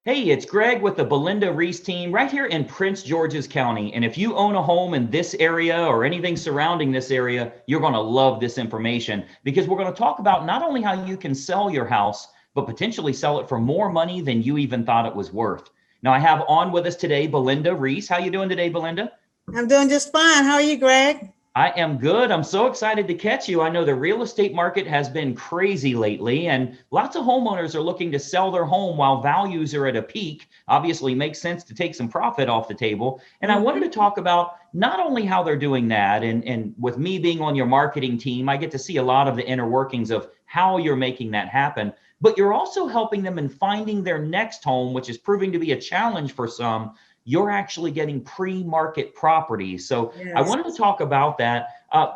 Hey, it's Greg with the BelindaReese team right here in Prince George's County. And if you own a home in this area or anything surrounding this area, you're going to love this information because we're going to talk about not only how you can sell your house, but potentially sell it for more money than you even thought it was worth. Now, I have on with us today BelindaReese. How you doing today, Belinda? I'm doing just fine. How are you, Greg? I am good. I'm so excited to catch you. I know the real estate market has been crazy lately, and lots of homeowners are looking to sell their home while values are at a peak. Obviously, makes sense to take some profit off the table. And I wanted to talk about not only how they're doing that, and with me being on your marketing team, I get to see a lot of the inner workings of how you're making that happen. But you're also helping them in finding their next home, which is proving to be a challenge for some. You're actually getting pre-market properties. So I Yes. wanted to talk about that.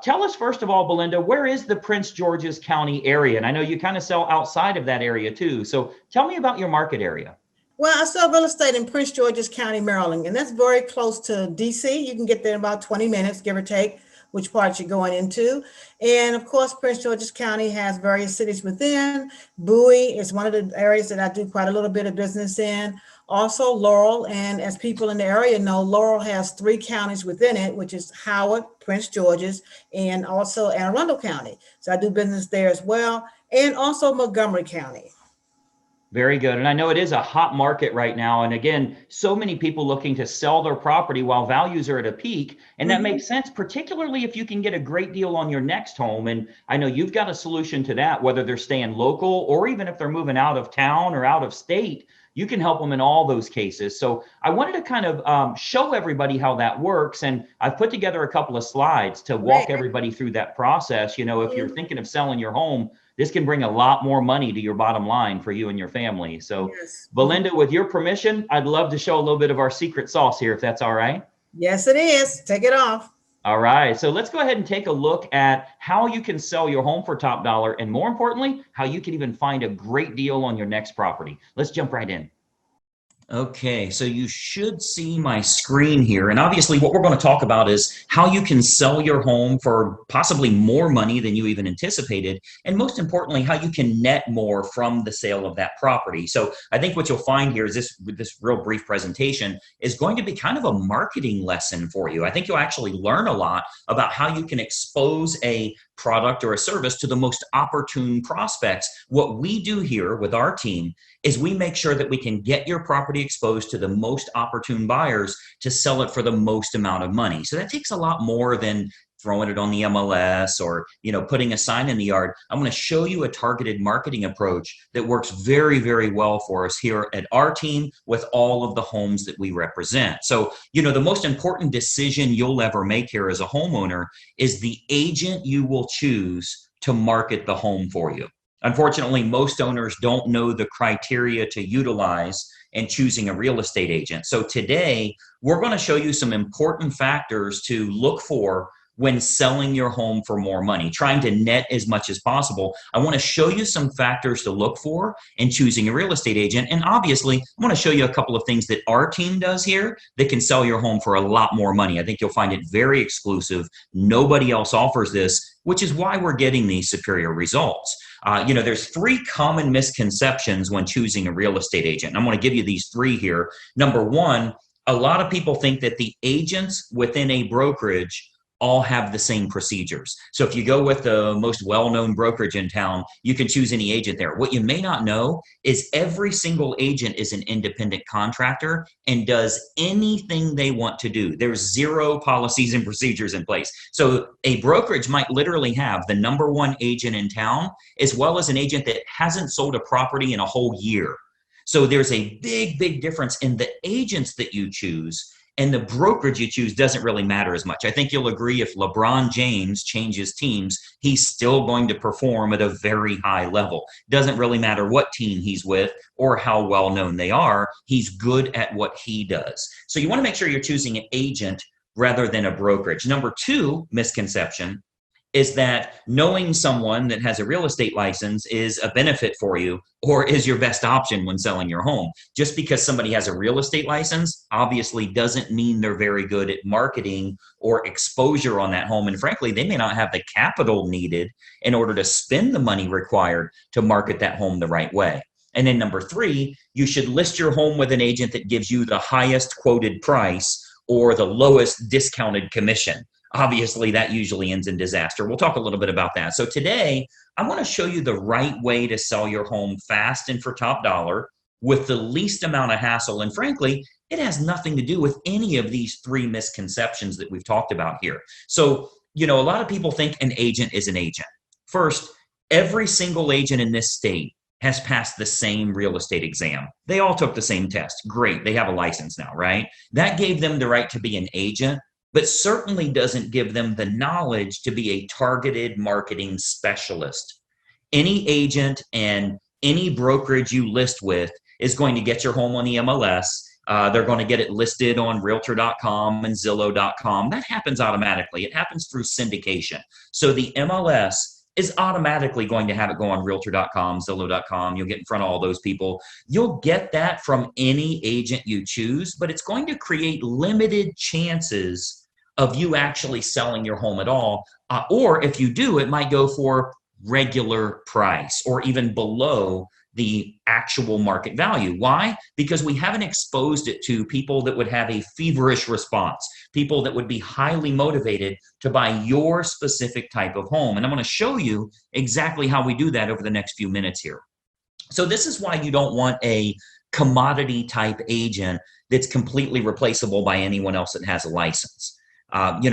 Tell us, first of all, Belinda, where is the Prince George's County area? And I know you kind of sell outside of that area too. So tell me about your market area. Well, I sell real estate in Prince George's County, Maryland, and that's very close to DC. You can get there in about 20 minutes, give or take, which part you're going into. And of course, Prince George's County has various cities within. Bowie is one of the areas that I do quite a little bit of business in. Also, Laurel, and as people in the area know, Laurel has three counties within it, which is Howard, Prince George's, and also Anne Arundel County. So I do business there as well, and also Montgomery County. Very good. And I know it is a hot market right now. And again, so many people looking to sell their property while values are at a peak. And that Mhm. makes sense, particularly if you can get a great deal on your next home. And I know you've got a solution to that, whether they're staying local or even if they're moving out of town or out of state, you can help them in all those cases. So I wanted to kind of show everybody how that works. And I've put together a couple of slides to Great. walk everybody through that process. You know, if you're Mhm. thinking of selling your home, this can bring a lot more money to your bottom line for you and your family. So, Yes. Mhm. Belinda, with your permission, I'd love to show a little bit of our secret sauce here, if that's all right. Yes, it is. Take it off. All right. So, let's go ahead and take a look at how you can sell your home for top dollar. And more importantly, how you can even find a great deal on your next property. Let's jump right in. Okay, so you should see my screen here. And obviously, what we're going to talk about is how you can sell your home for possibly more money than you even anticipated. And most importantly, how you can net more from the sale of that property. So I think what you'll find here is this real brief presentation is going to be kind of a marketing lesson for you. I think you'll actually learn a lot about how you can expose a product or a service to the most opportune prospects. What we do here with our team is we make sure that we can get your property exposed to the most opportune buyers to sell it for the most amount of money. So that takes a lot more than throwing it on the MLS or putting a sign in the yard. I'm going to show you a targeted marketing approach that works very, very well for us here at our team with all of the homes that we represent. So the most important decision you'll ever make here as a homeowner is the agent you will choose to market the home for you. Unfortunately, most owners don't know the criteria to utilize in choosing a real estate agent. So today, we're going to show you some important factors to look for when selling your home for more money, trying to net as much as possible. I want to show you some factors to look for in choosing a real estate agent. And obviously, I want to show you a couple of things that our team does here that can sell your home for a lot more money. I think you'll find it very exclusive. Nobody else offers this, which is why we're getting these superior results. There's three common misconceptions when choosing a real estate agent. And I'm going to give you these three here. Number one, a lot of people think that the agents within a brokerage all have the same procedures. So if you go with the most well-known brokerage in town, you can choose any agent there. What you may not know is every single agent is an independent contractor and does anything they want to do. There's zero policies and procedures in place. So a brokerage might literally have the number one agent in town, as well as an agent that hasn't sold a property in a whole year. So there's a big, big difference in the agents that you choose, and the brokerage you choose doesn't really matter as much. I think you'll agree if LeBron James changes teams, he's still going to perform at a very high level. Doesn't really matter what team he's with or how well known they are. He's good at what he does. So you want to make sure you're choosing an agent rather than a brokerage. Number two misconception is that knowing someone that has a real estate license is a benefit for you or is your best option when selling your home. Just because somebody has a real estate license obviously doesn't mean they're very good at marketing or exposure on that home. And frankly, they may not have the capital needed in order to spend the money required to market that home the right way. And then number 3, you should list your home with an agent that gives you the highest quoted price or the lowest discounted commission. Obviously, that usually ends in disaster. We'll talk a little bit about that. So today, I want to show you the right way to sell your home fast and for top dollar with the least amount of hassle. And frankly, it has nothing to do with any of these 3 misconceptions that we've talked about here. So, a lot of people think an agent is an agent. First, every single agent in this state has passed the same real estate exam. They all took the same test. Great, they have a license now, right? That gave them the right to be an agent, but certainly doesn't give them the knowledge to be a targeted marketing specialist. Any agent and any brokerage you list with is going to get your home on the MLS. They're going to get it listed on Realtor.com and Zillow.com. That happens automatically. It happens through syndication. So the MLS is automatically going to have it go on Realtor.com, Zillow.com. You'll get in front of all those people. You'll get that from any agent you choose, but it's going to create limited chances of you actually selling your home at all. Or if you do, it might go for regular price or even below the actual market value. Why? Because we haven't exposed it to people that would have a feverish response, people that would be highly motivated to buy your specific type of home. And I'm going to show you exactly how we do that over the next few minutes here. So this is why you don't want a commodity type agent that's completely replaceable by anyone else that has a license.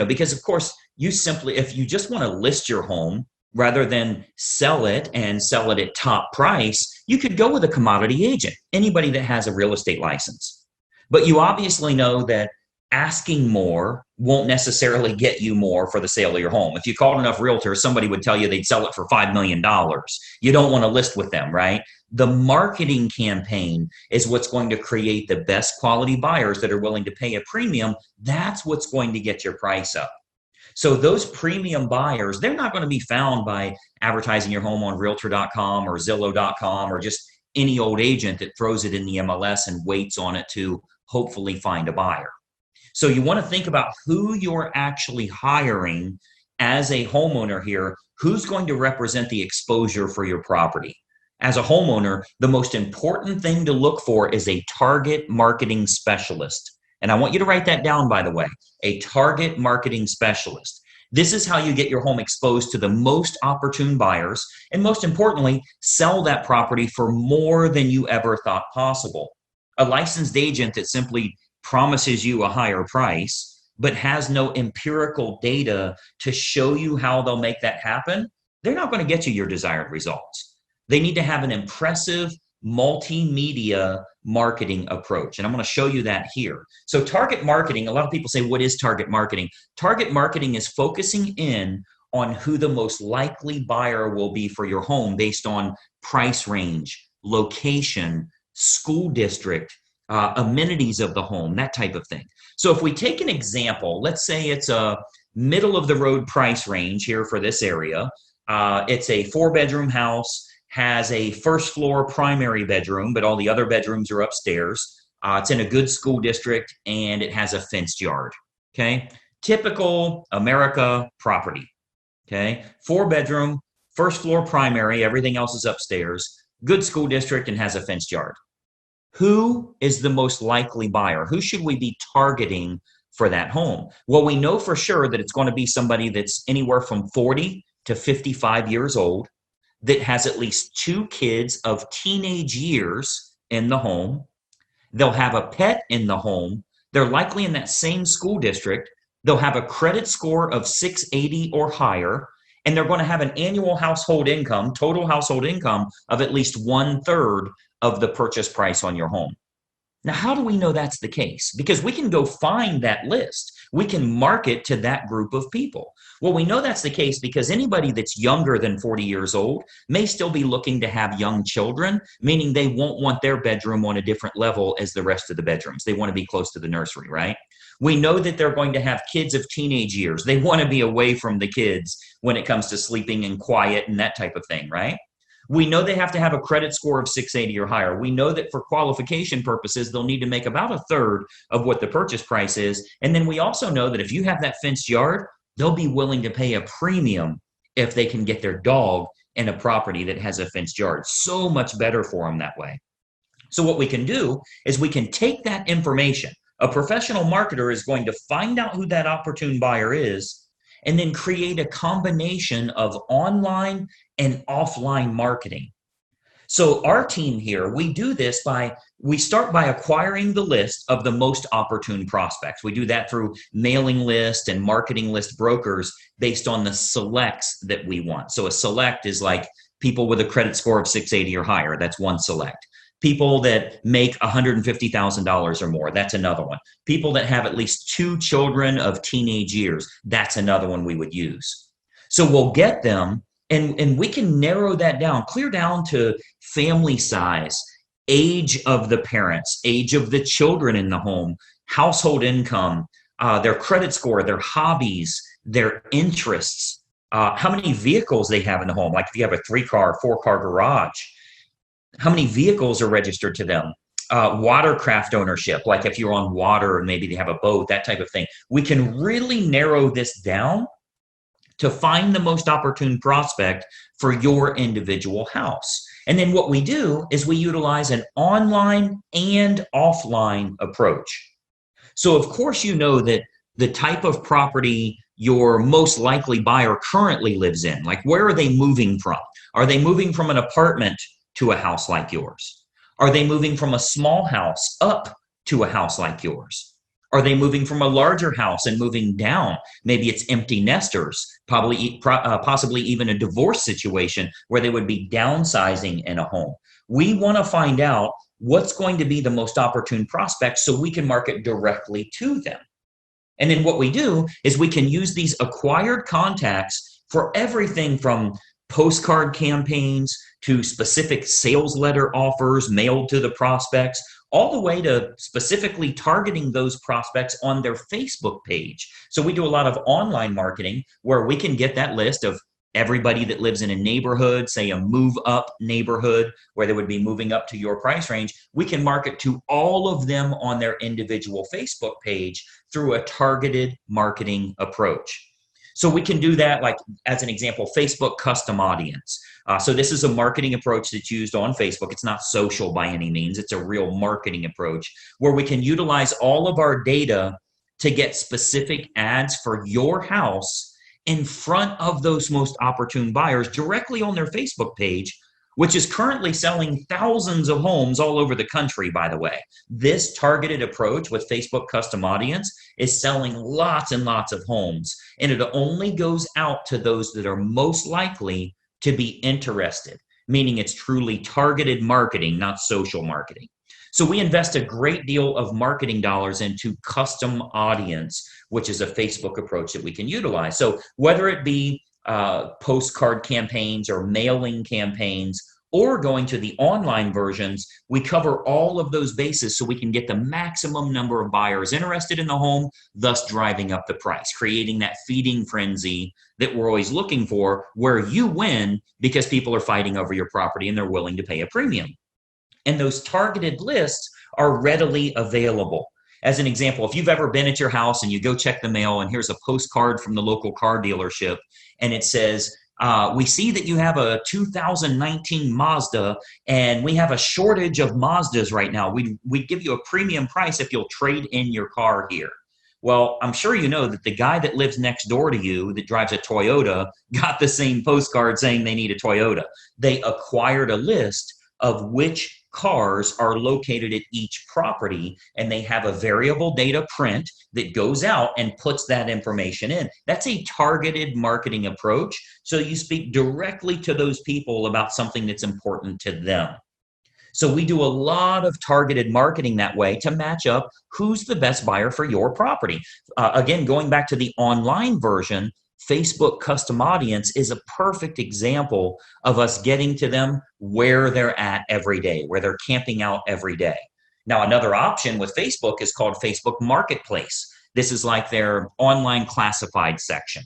Because of course, if you just want to list your home rather than sell it and sell it at top price, you could go with a commodity agent, anybody that has a real estate license. But you obviously know that asking more won't necessarily get you more for the sale of your home. If you called enough realtors, somebody would tell you they'd sell it for $5 million. You don't want to list with them, right? The marketing campaign is what's going to create the best quality buyers that are willing to pay a premium. That's what's going to get your price up. So those premium buyers, they're not going to be found by advertising your home on Realtor.com or Zillow.com or just any old agent that throws it in the MLS and waits on it to hopefully find a buyer. So you want to think about who you're actually hiring as a homeowner here, who's going to represent the exposure for your property. As a homeowner, the most important thing to look for is a target marketing specialist. And I want you to write that down, by the way, a target marketing specialist. This is how you get your home exposed to the most opportune buyers, and most importantly, sell that property for more than you ever thought possible. A licensed agent that simply promises you a higher price, but has no empirical data to show you how they'll make that happen, they're not going to get you your desired results. They need to have an impressive multimedia marketing approach. And I'm going to show you that here. So target marketing, a lot of people say, what is target marketing? Target marketing is focusing in on who the most likely buyer will be for your home based on price range, location, school district, amenities of the home, that type of thing. So if we take an example, let's say it's a middle of the road price range here for this area. It's a 4-bedroom house, has a first floor primary bedroom, but all the other bedrooms are upstairs. It's in a good school district and it has a fenced yard. Okay. Typical America property. Okay. 4-bedroom, first floor primary, everything else is upstairs, good school district and has a fenced yard. Who is the most likely buyer? Who should we be targeting for that home? Well, we know for sure that it's going to be somebody that's anywhere from 40 to 55 years old, that has at least 2 kids of teenage years in the home. They'll have a pet in the home. They're likely in that same school district. They'll have a credit score of 680 or higher, and they're going to have an annual household income, total household income of at least 1/3 of the purchase price on your home. Now, how do we know that's the case? Because we can go find that list. We can market to that group of people. Well, we know that's the case because anybody that's younger than 40 years old may still be looking to have young children, meaning they won't want their bedroom on a different level as the rest of the bedrooms. They want to be close to the nursery, right? We know that they're going to have kids of teenage years. They want to be away from the kids when it comes to sleeping and quiet and that type of thing, right? We know they have to have a credit score of 680 or higher. We know that for qualification purposes, they'll need to make about 1/3 of what the purchase price is. And then we also know that if you have that fenced yard, they'll be willing to pay a premium if they can get their dog in a property that has a fenced yard. So much better for them that way. So what we can do is we can take that information. A professional marketer is going to find out who that opportune buyer is and then create a combination of online and offline marketing. So our team here, we do this we start by acquiring the list of the most opportune prospects. We do that through mailing list and marketing list brokers based on the selects that we want. So a select is like people with a credit score of 680 or higher. That's one select. People that make $150,000 or more, that's another one. People that have at least 2 children of teenage years, that's another one we would use. So we'll get them, and we can narrow that down, clear down to family size, age of the parents, age of the children in the home, household income, their credit score, their hobbies, their interests, how many vehicles they have in the home. Like if you have a 3-car, 4-car garage, how many vehicles are registered to them? Watercraft ownership, like if you're on water and maybe they have a boat, that type of thing. We can really narrow this down to find the most opportune prospect for your individual house. And then what we do is we utilize an online and offline approach. So of course you know that the type of property your most likely buyer currently lives in, like where are they moving from? Are they moving from an apartment to a house like yours? Are they moving from a small house up to a house like yours? Are they moving from a larger house and moving down? Maybe it's empty nesters, possibly even a divorce situation where they would be downsizing in a home. We want to find out what's going to be the most opportune prospect so we can market directly to them. And then what we do is we can use these acquired contacts for everything from postcard campaigns to specific sales letter offers mailed to the prospects, all the way to specifically targeting those prospects on their Facebook page. So we do a lot of online marketing where we can get that list of everybody that lives in a neighborhood, say a move up neighborhood where they would be moving up to your price range. We can market to all of them on their individual Facebook page through a targeted marketing approach. So we can do that, like as an example, Facebook custom audience. So this is a marketing approach that's used on Facebook. It's not social by any means. It's a real marketing approach where we can utilize all of our data to get specific ads for your house in front of those most opportune buyers directly on their Facebook page, which is currently selling thousands of homes all over the country, by the way. This targeted approach with Facebook custom audience is selling lots and lots of homes, and it only goes out to those that are most likely to be interested, meaning it's truly targeted marketing, not social marketing. So we invest a great deal of marketing dollars into custom audience, which is a Facebook approach that we can utilize. So whether it be postcard campaigns or mailing campaigns or going to the online versions, we cover all of those bases so we can get the maximum number of buyers interested in the home, thus driving up the price, creating that feeding frenzy that we're always looking for, where you win because people are fighting over your property and they're willing to pay a premium. And those targeted lists are readily available. As an example, if you've ever been at your house and you go check the mail and here's a postcard from the local car dealership and it says, we see that you have a 2019 Mazda and we have a shortage of Mazdas right now. We'd give you a premium price if you'll trade in your car here. Well, I'm sure you know that the guy that lives next door to you that drives a Toyota got the same postcard saying they need a Toyota. They acquired a list of which cars are located at each property, and they have a variable data print that goes out and puts that information in. That's a targeted marketing approach. So you speak directly to those people about something that's important to them. So we do a lot of targeted marketing that way to match up who's the best buyer for your property. Again, going back to the online version, Facebook custom audience is a perfect example of us getting to them where they're at every day, where they're camping out every day. Now, another option with Facebook is called Facebook Marketplace. This is like their online classified section.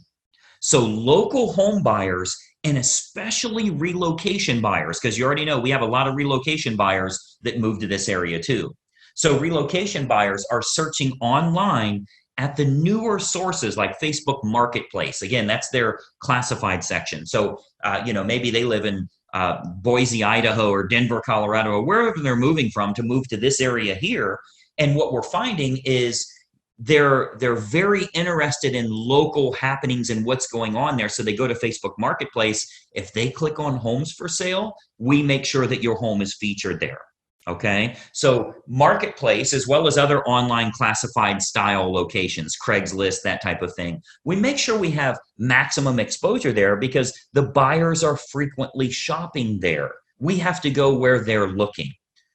So local home buyers and especially relocation buyers, because you already know we have a lot of relocation buyers that move to this area too. So relocation buyers are searching online at the newer sources like Facebook Marketplace. Again, that's their classified section. So, maybe they live in Boise, Idaho, or Denver, Colorado, or wherever they're moving from to move to this area here. And what we're finding is they're very interested in local happenings and what's going on there. So they go to Facebook Marketplace. If they click on homes for sale, we make sure that your home is featured there. Okay, so Marketplace, as well as other online classified style locations, Craigslist, that type of thing, we make sure we have maximum exposure there because the buyers are frequently shopping there. We have to go where they're looking.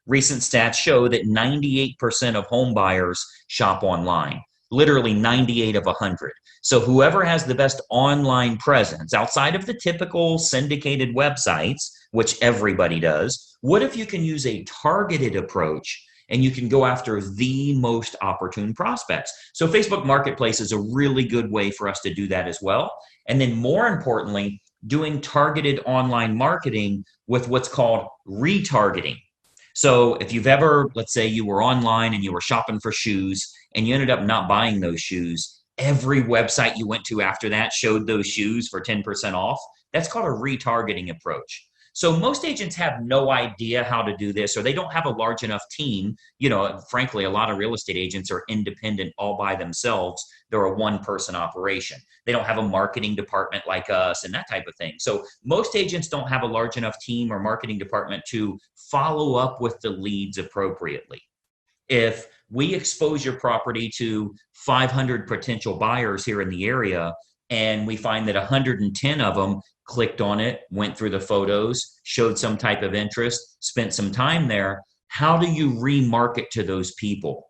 Recent stats show that 98% of home buyers shop online, literally 98 of 100. So whoever has the best online presence outside of the typical syndicated websites, which everybody does, what if you can use a targeted approach and you can go after the most opportune prospects? So Facebook Marketplace is a really good way for us to do that as well. And then more importantly, doing targeted online marketing with what's called retargeting. So if you've ever, let's say you were online and you were shopping for shoes and you ended up not buying those shoes, every website you went to after that showed those shoes for 10% off. That's called a retargeting approach. So most agents have no idea how to do this, or they don't have a large enough team. Frankly, a lot of real estate agents are independent all by themselves. They're a one-person operation. They don't have a marketing department like us and that type of thing. So most agents don't have a large enough team or marketing department to follow up with the leads appropriately. If we expose your property to 500 potential buyers here in the area, and we find that 110 of them clicked on it, went through the photos, showed some type of interest, spent some time there, how do you remarket to those people?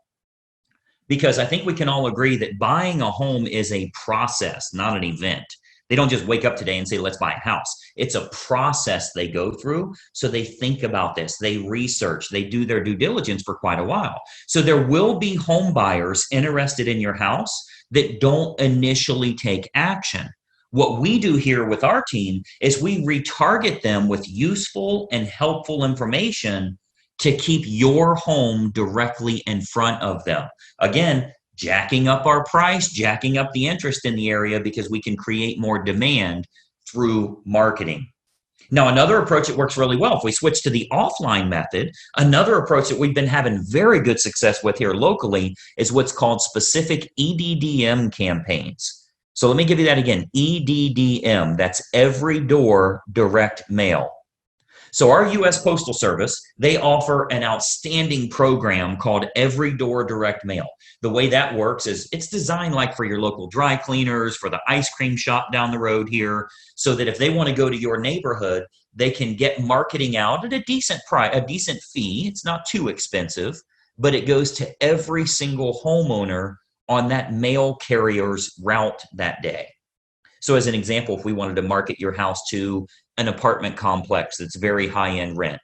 Because I think we can all agree that buying a home is a process, not an event. They don't just wake up today and say, let's buy a house. It's a process they go through. So they think about this, they research, they do their due diligence for quite a while. So there will be home buyers interested in your house that don't initially take action. What we do here with our team is we retarget them with useful and helpful information to keep your home directly in front of them. Again, jacking up our price, jacking up the interest in the area because we can create more demand through marketing. Now, another approach that works really well, if we switch to the offline method, another approach that we've been having very good success with here locally is what's called specific EDDM campaigns. So let me give you that again, EDDM, that's every door direct mail. So our U.S. Postal Service, they offer an outstanding program called Every Door Direct Mail. The way that works is it's designed like for your local dry cleaners, for the ice cream shop down the road here, so that if they want to go to your neighborhood, they can get marketing out at a decent price, a decent fee. It's not too expensive, but it goes to every single homeowner on that mail carrier's route that day. So as an example, if we wanted to market your house to an apartment complex that's very high-end rent,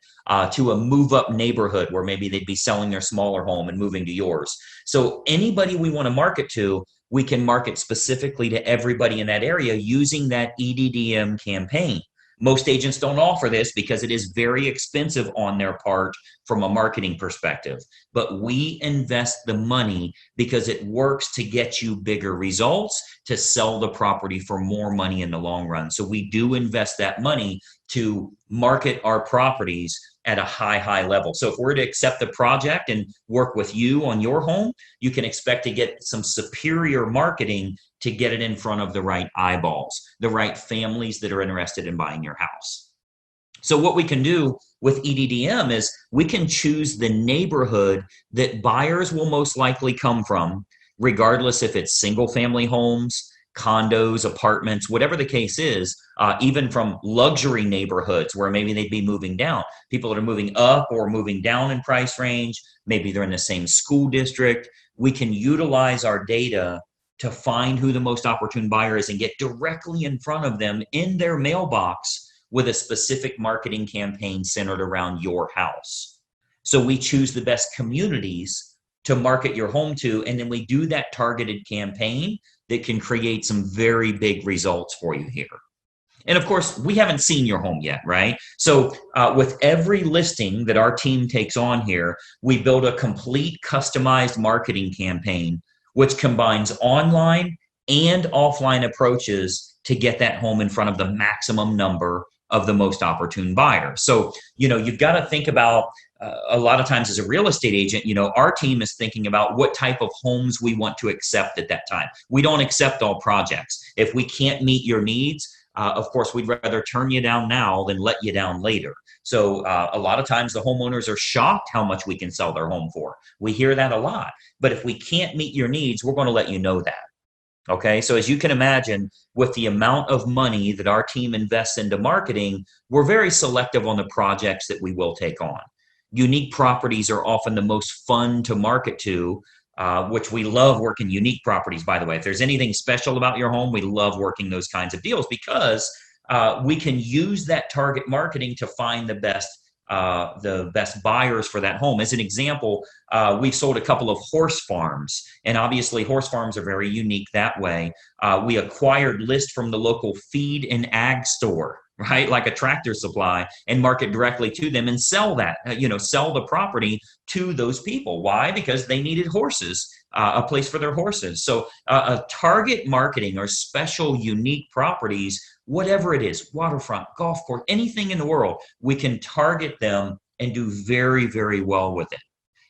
to a move-up neighborhood where maybe they'd be selling their smaller home and moving to yours. So anybody we want to market to, we can market specifically to everybody in that area using that EDDM campaign. Most agents don't offer this because it is very expensive on their part from a marketing perspective. But we invest the money because it works to get you bigger results, to sell the property for more money in the long run. So we do invest that money to market our properties at a high level. So if we're to accept the project and work with you on your home, you can expect to get some superior marketing to get it in front of the right eyeballs, the right families that are interested in buying your house. So what we can do with EDDM is we can choose the neighborhood that buyers will most likely come from, regardless if it's single family homes, condos, apartments, whatever the case is, even from luxury neighborhoods where maybe they'd be moving down. People that are moving up or moving down in price range, maybe they're in the same school district. We can utilize our data to find who the most opportune buyer is and get directly in front of them in their mailbox with a specific marketing campaign centered around your house. So we choose the best communities to market your home to, and then we do that targeted campaign that can create some very big results for you here. And of course, we haven't seen your home yet, right? So with every listing that our team takes on here, we build a complete customized marketing campaign which combines online and offline approaches to get that home in front of the maximum number of the most opportune buyers. So, you've got to think about a lot of times as a real estate agent, our team is thinking about what type of homes we want to accept at that time. We don't accept all projects. If we can't meet your needs, of course, we'd rather turn you down now than let you down later. So a lot of times the homeowners are shocked how much we can sell their home for. We hear that a lot. But if we can't meet your needs, we're going to let you know that. Okay, so as you can imagine, with the amount of money that our team invests into marketing, we're very selective on the projects that we will take on. Unique properties are often the most fun to market to, which we love working unique properties, by the way. If there's anything special about your home, we love working those kinds of deals because we can use that target marketing to find the best buyers for that home. As an example, we've sold a couple of horse farms, and obviously horse farms are very unique that way. We acquired lists from the local feed and ag store, right? Like a Tractor Supply, and market directly to them and sell that, sell the property to those people. Why? Because they needed horses, a place for their horses. So target marketing or special unique properties, whatever it is, waterfront, golf course, anything in the world, we can target them and do very, very well with it.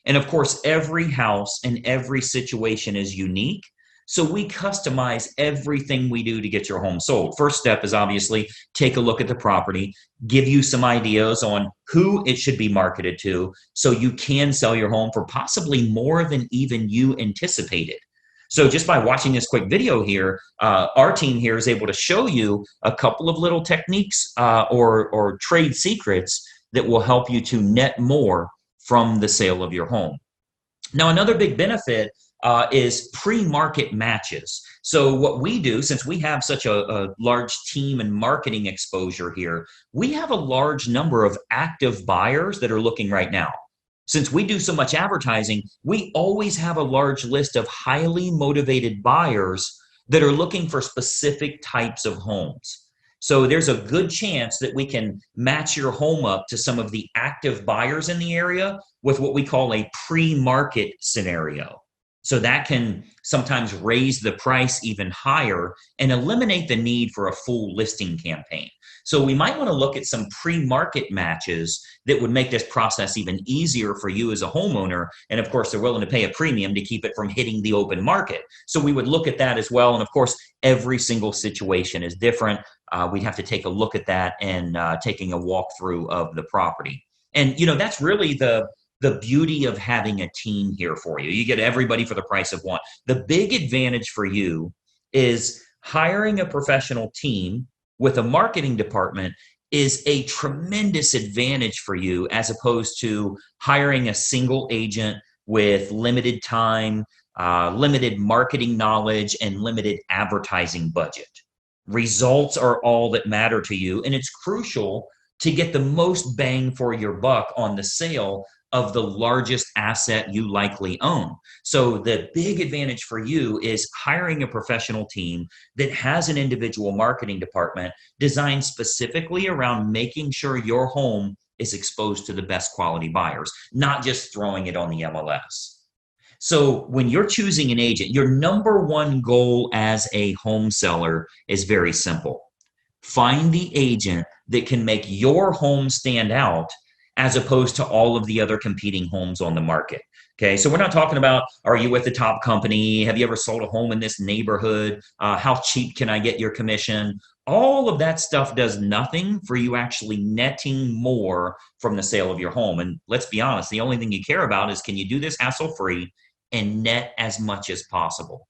And of course, every house and every situation is unique. So we customize everything we do to get your home sold. First step is obviously take a look at the property, give you some ideas on who it should be marketed to so you can sell your home for possibly more than even you anticipated. So just by watching this quick video here, our team here is able to show you a couple of little techniques or trade secrets that will help you to net more from the sale of your home. Now, another big benefit is pre-market matches. So what we do, since we have such a large team and marketing exposure here, we have a large number of active buyers that are looking right now. Since we do so much advertising, we always have a large list of highly motivated buyers that are looking for specific types of homes. So there's a good chance that we can match your home up to some of the active buyers in the area with what we call a pre-market scenario. So that can sometimes raise the price even higher and eliminate the need for a full listing campaign. So we might want to look at some pre-market matches that would make this process even easier for you as a homeowner. And of course, they're willing to pay a premium to keep it from hitting the open market. So we would look at that as well. And of course, every single situation is different. We'd have to take a look at that and taking a walkthrough of the property. And that's really the beauty of having a team here for you. You get everybody for the price of one. The big advantage for you is hiring a professional team with a marketing department is a tremendous advantage for you as opposed to hiring a single agent with limited time, limited marketing knowledge, and limited advertising budget. Results are all that matter to you, and it's crucial to get the most bang for your buck on the sale of the largest asset you likely own. So the big advantage for you is hiring a professional team that has an individual marketing department designed specifically around making sure your home is exposed to the best quality buyers, not just throwing it on the MLS. So when you're choosing an agent, your number one goal as a home seller is very simple. Find the agent that can make your home stand out as opposed to all of the other competing homes on the market. Okay, so we're not talking about, are you with the top company? Have you ever sold a home in this neighborhood? How cheap can I get your commission? All of that stuff does nothing for you actually netting more from the sale of your home. And let's be honest, the only thing you care about is, can you do this hassle-free and net as much as possible?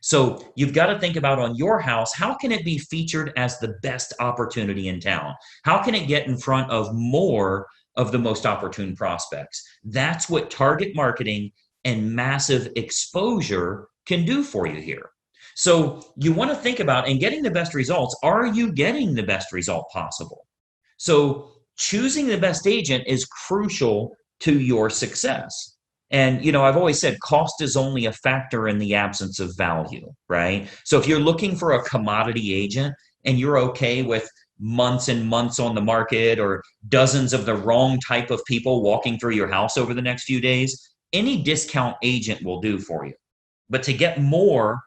So you've got to think about, on your house, how can it be featured as the best opportunity in town? How can it get in front of more of the most opportune prospects? That's what target marketing and massive exposure can do for you here. So you want to think about, in getting the best results, are you getting the best result possible? So choosing the best agent is crucial to your success. And, I've always said cost is only a factor in the absence of value, right? So if you're looking for a commodity agent and you're okay with months and months on the market or dozens of the wrong type of people walking through your house over the next few days, any discount agent will do for you. But to get more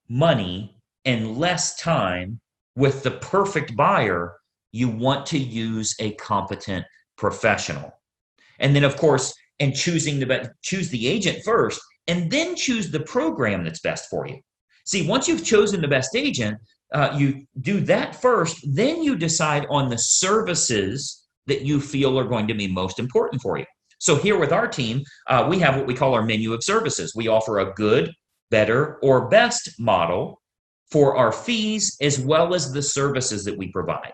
money and less time with the perfect buyer, you want to use a competent professional. And then, of course, and choose the agent first, and then choose the program that's best for you. See, once you've chosen the best agent, you do that first, then you decide on the services that you feel are going to be most important for you. So here with our team, we have what we call our menu of services. We offer a good, better, or best model for our fees as well as the services that we provide.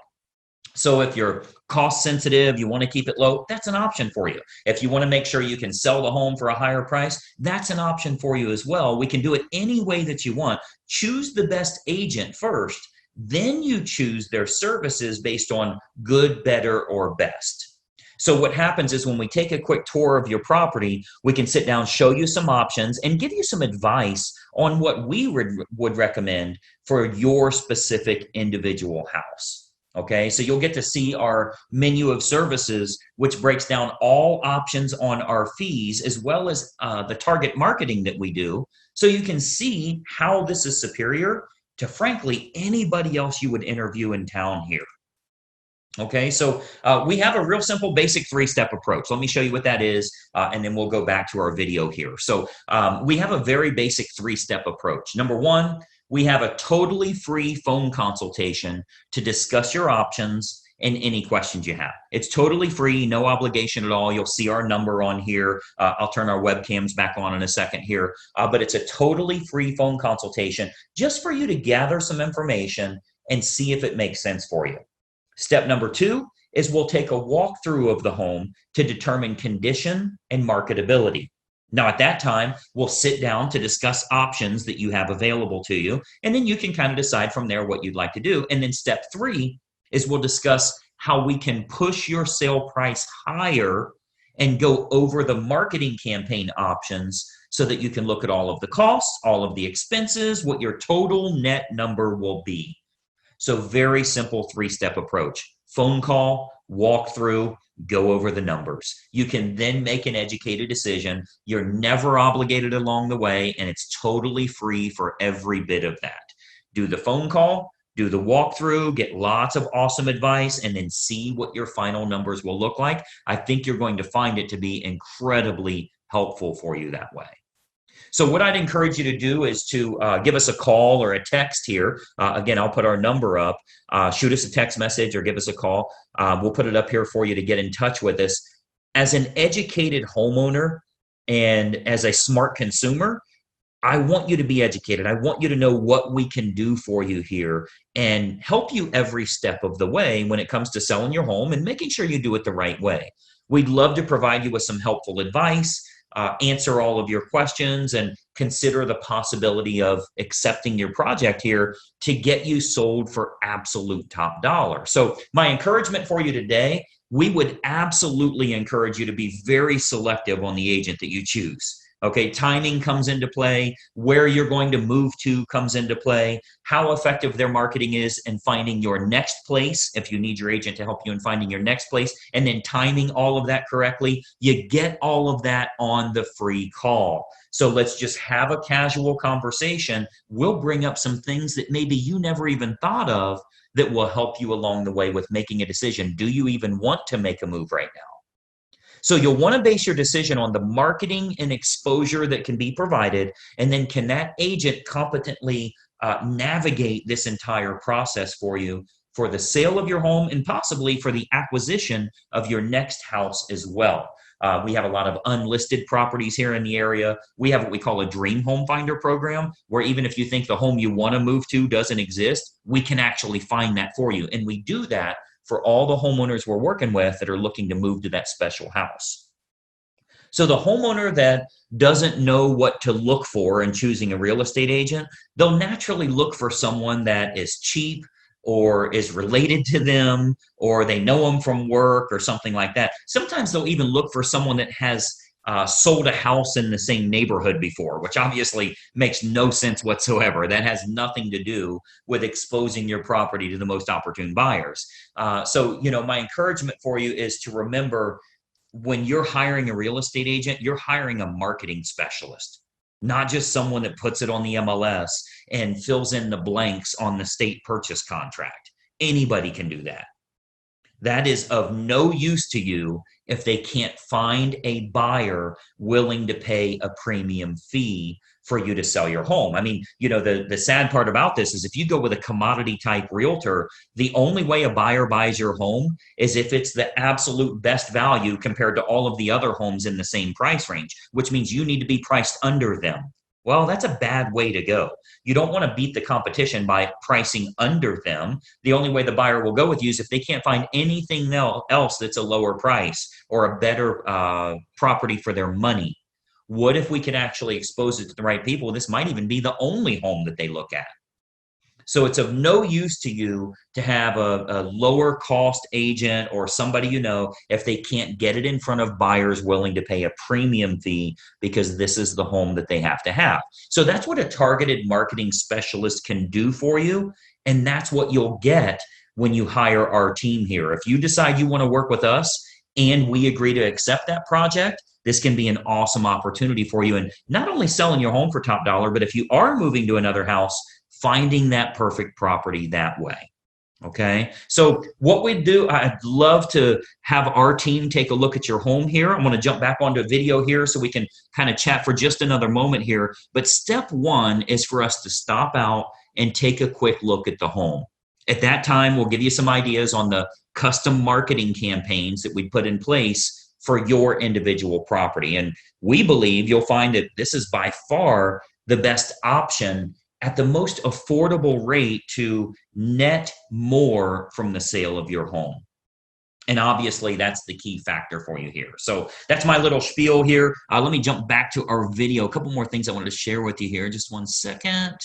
So if you're cost sensitive, you want to keep it low, that's an option for you. If you want to make sure you can sell the home for a higher price, that's an option for you as well. We can do it any way that you want. Choose the best agent first, then you choose their services based on good, better, or best. So what happens is when we take a quick tour of your property, we can sit down, show you some options, and give you some advice on what we would recommend for your specific individual house. Okay, so you'll get to see our menu of services, which breaks down all options on our fees, as well as the target marketing that we do. So you can see how this is superior to, frankly, anybody else you would interview in town here. Okay, so we have a real simple basic three-step approach. Let me show you what that is, and then we'll go back to our video here. So we have a very basic three-step approach. Number one, we have a totally free phone consultation to discuss your options and any questions you have. It's totally free, no obligation at all. You'll see our number on here. I'll turn our webcams back on in a second here, but it's a totally free phone consultation just for you to gather some information and see if it makes sense for you. Step number two is we'll take a walkthrough of the home to determine condition and marketability. Now, at that time, we'll sit down to discuss options that you have available to you, and then you can kind of decide from there what you'd like to do. And then step three is we'll discuss how we can push your sale price higher and go over the marketing campaign options so that you can look at all of the costs, all of the expenses, what your total net number will be. So very simple three-step approach. Phone call, walk through, go over the numbers. You can then make an educated decision. You're never obligated along the way, and it's totally free for every bit of that. Do the phone call, do the walkthrough, get lots of awesome advice, and then see what your final numbers will look like. I think you're going to find it to be incredibly helpful for you that way. So what I'd encourage you to do is to give us a call or a text here. Again, I'll put our number up. Shoot us a text message or give us a call. We'll put it up here for you to get in touch with us. As an educated homeowner and as a smart consumer, I want you to be educated. I want you to know what we can do for you here and help you every step of the way when it comes to selling your home and making sure you do it the right way. We'd love to provide you with some helpful advice, answer all of your questions, and consider the possibility of accepting your project here to get you sold for absolute top dollar. So my encouragement for you today, we would absolutely encourage you to be very selective on the agent that you choose. Okay, timing comes into play, where you're going to move to comes into play, how effective their marketing is in finding your next place, if you need your agent to help you in finding your next place, and then timing all of that correctly. You get all of that on the free call. So let's just have a casual conversation. We'll bring up some things that maybe you never even thought of that will help you along the way with making a decision. Do you even want to make a move right now? So you'll want to base your decision on the marketing and exposure that can be provided, and then can that agent competently navigate this entire process for you for the sale of your home and possibly for the acquisition of your next house as well. We have a lot of unlisted properties here in the area. We have what we call a dream home finder program, where even if you think the home you want to move to doesn't exist, we can actually find that for you. And we do that for all the homeowners we're working with that are looking to move to that special house. So the homeowner that doesn't know what to look for in choosing a real estate agent, they'll naturally look for someone that is cheap or is related to them, or they know them from work or something like that. Sometimes they'll even look for someone that has sold a house in the same neighborhood before, which obviously makes no sense whatsoever. That has nothing to do with exposing your property to the most opportune buyers. So, my encouragement for you is to remember, when you're hiring a real estate agent, you're hiring a marketing specialist. not just someone that puts it on the MLS and fills in the blanks on the state purchase contract. Anybody can do that. That is of no use to you if they can't find a buyer willing to pay a premium fee for you to sell your home. I mean, you know, the sad part about this is if you go with a commodity type realtor, the only way a buyer buys your home is if it's the absolute best value compared to all of the other homes in the same price range, which means you need to be priced under them. Well, that's a bad way to go. You don't want to beat the competition by pricing under them. The only way the buyer will go with you is if they can't find anything else that's a lower price or a better property for their money. What if we could actually expose it to the right people? This might even be the only home that they look at. So it's of no use to you to have a lower cost agent or somebody you know if they can't get it in front of buyers willing to pay a premium fee because this is the home that they have to have. So that's what a targeted marketing specialist can do for you. And that's what you'll get when you hire our team here. If you decide you want to work with us and we agree to accept that project, this can be an awesome opportunity for you. And not only selling your home for top dollar, but if you are moving to another house, finding that perfect property that way. Okay. So what we do, I'd love to have our team take a look at your home here. I'm going to jump back onto a video here so we can kind of chat for just another moment here. But step one is for us to stop out and take a quick look at the home. At that time, we'll give you some ideas on the custom marketing campaigns that we put in place for your individual property. And we believe you'll find that this is by far the best option at the most affordable rate to net more from the sale of your home. And obviously that's the key factor for you here. So that's my little spiel here. Let me jump back to our video. A couple more things I wanted to share with you here. Just one second.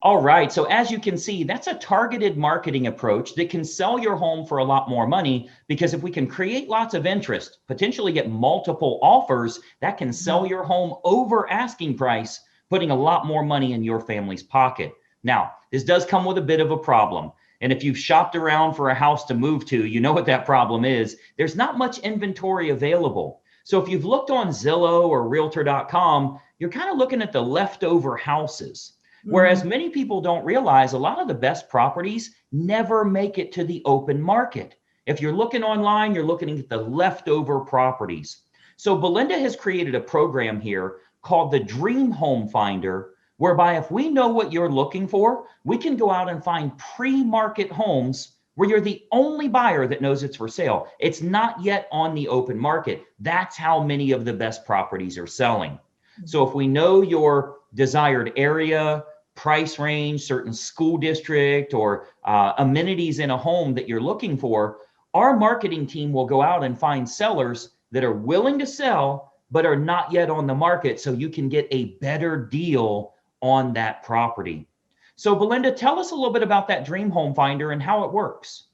All right, so as you can see, that's a targeted marketing approach that can sell your home for a lot more money, because if we can create lots of interest, potentially get multiple offers, that can sell your home over asking price, putting a lot more money in your family's pocket. Now, this does come with a bit of a problem. And if you've shopped around for a house to move to, you know what that problem is. There's not much inventory available. So if you've looked on Zillow or Realtor.com, you're kind of looking at the leftover houses. Whereas many people don't realize a lot of the best properties never make it to the open market. If you're looking online, you're looking at the leftover properties. So Belinda has created a program here called the Dream Home Finder, whereby if we know what you're looking for, we can go out and find pre-market homes where you're the only buyer that knows it's for sale. It's not yet on the open market. That's how many of the best properties are selling. So if we know your desired area, price range, certain school district, or amenities in a home that you're looking for, our marketing team will go out and find sellers that are willing to sell, but are not yet on the market, so you can get a better deal on that property. So Belinda, tell us a little bit about that Dream Home Finder and how it works.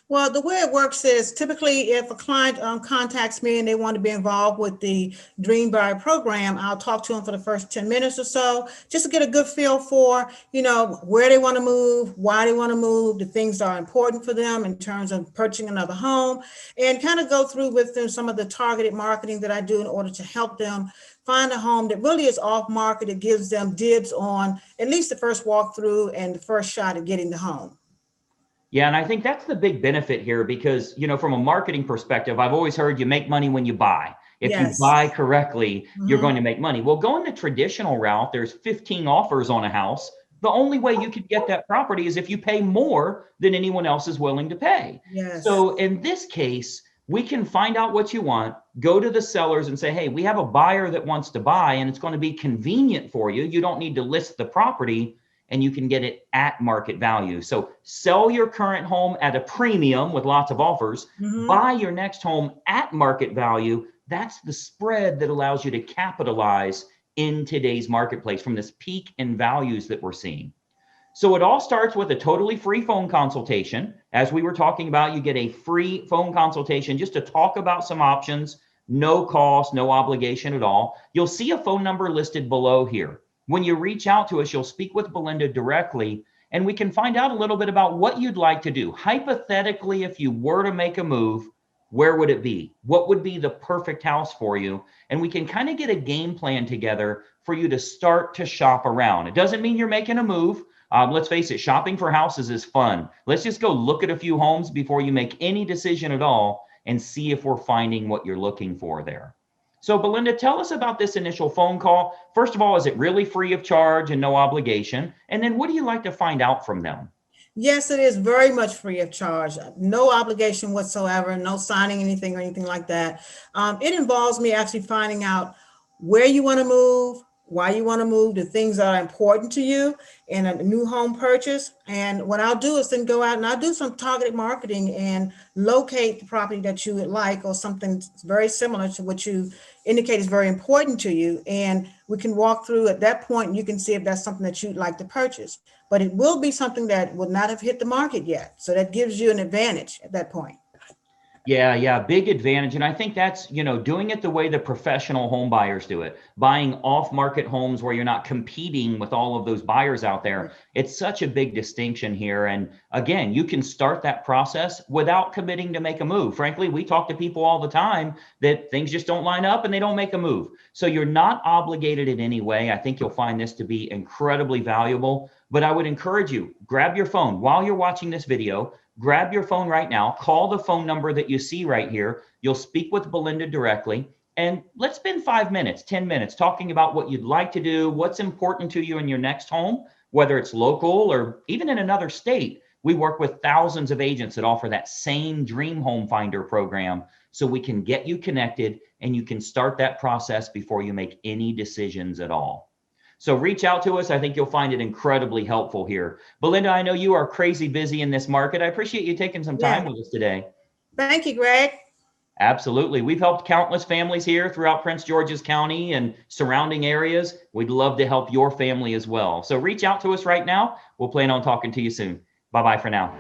Well, the way it works is typically if a client contacts me and they want to be involved with the Dream Buyer program, I'll talk to them for the first 10 minutes or so, just to get a good feel for, you know, where they want to move, why they want to move, the things that are important for them in terms of purchasing another home, and kind of go through with them some of the targeted marketing that I do in order to help them find a home that really is off market. It gives them dibs on at least the first walkthrough and the first shot at getting the home. Yeah, and I think that's the big benefit here because, you know, from a marketing perspective, I've always heard you make money when you buy. If you buy correctly, you're going to make money. Well, going the traditional route, there's 15 offers on a house. The only way you could get that property is if you pay more than anyone else is willing to pay. So in this case, we can find out what you want, go to the sellers and say, hey, we have a buyer that wants to buy and it's going to be convenient for you. You don't need to list the property, and you can get it at market value. So sell your current home at a premium with lots of offers, buy your next home at market value. That's the spread that allows you to capitalize in today's marketplace from this peak in values that we're seeing. So it all starts with a totally free phone consultation. As we were talking about, you get a free phone consultation just to talk about some options, no cost, no obligation at all. You'll see a phone number listed below here. When you reach out to us, you'll speak with Belinda directly, and we can find out a little bit about what you'd like to do. Hypothetically, if you were to make a move, where would it be? What would be the perfect house for you? And we can kind of get a game plan together for you to start to shop around. It doesn't mean you're making a move. Let's face it, shopping for houses is fun. Let's just go look at a few homes before you make any decision at all and see if we're finding what you're looking for there. So Belinda, tell us about this initial phone call. First of all, is it really free of charge and no obligation? And then what do you like to find out from them? Yes, it is very much free of charge, no obligation whatsoever, no signing anything or anything like that. It involves me actually finding out where you want to move, why you want to move, the things that are important to you in a new home purchase. And what I'll do is then go out and I'll do some targeted marketing and locate the property that you would like or something very similar to what you indicate is very important to you. And we can walk through at that point and you can see if that's something that you'd like to purchase. But it will be something that will not have hit the market yet. So that gives you an advantage at that point. Yeah, big advantage. And I think that's, doing it the way the professional home buyers do it, buying off-market homes where you're not competing with all of those buyers out there. It's such a big distinction here. And again, you can start that process without committing to make a move. Frankly, we talk to people all the time that things just don't line up and they don't make a move. So you're not obligated in any way. I think you'll find this to be incredibly valuable. But I would encourage you, grab your phone while you're watching this video. Grab your phone right now, call the phone number that you see right here. You'll speak with Belinda directly, and let's spend 5 minutes, 10 minutes talking about what you'd like to do, what's important to you in your next home, whether it's local or even in another state. We work with thousands of agents that offer that same Dream Home Finder program, so we can get you connected and you can start that process before you make any decisions at all. So reach out to us. I think you'll find it incredibly helpful here. Belinda, I know you are crazy busy in this market. I appreciate you taking some time with us today. Thank you, Greg. Absolutely. We've helped countless families here throughout Prince George's County and surrounding areas. We'd love to help your family as well. So reach out to us right now. We'll plan on talking to you soon. Bye-bye for now.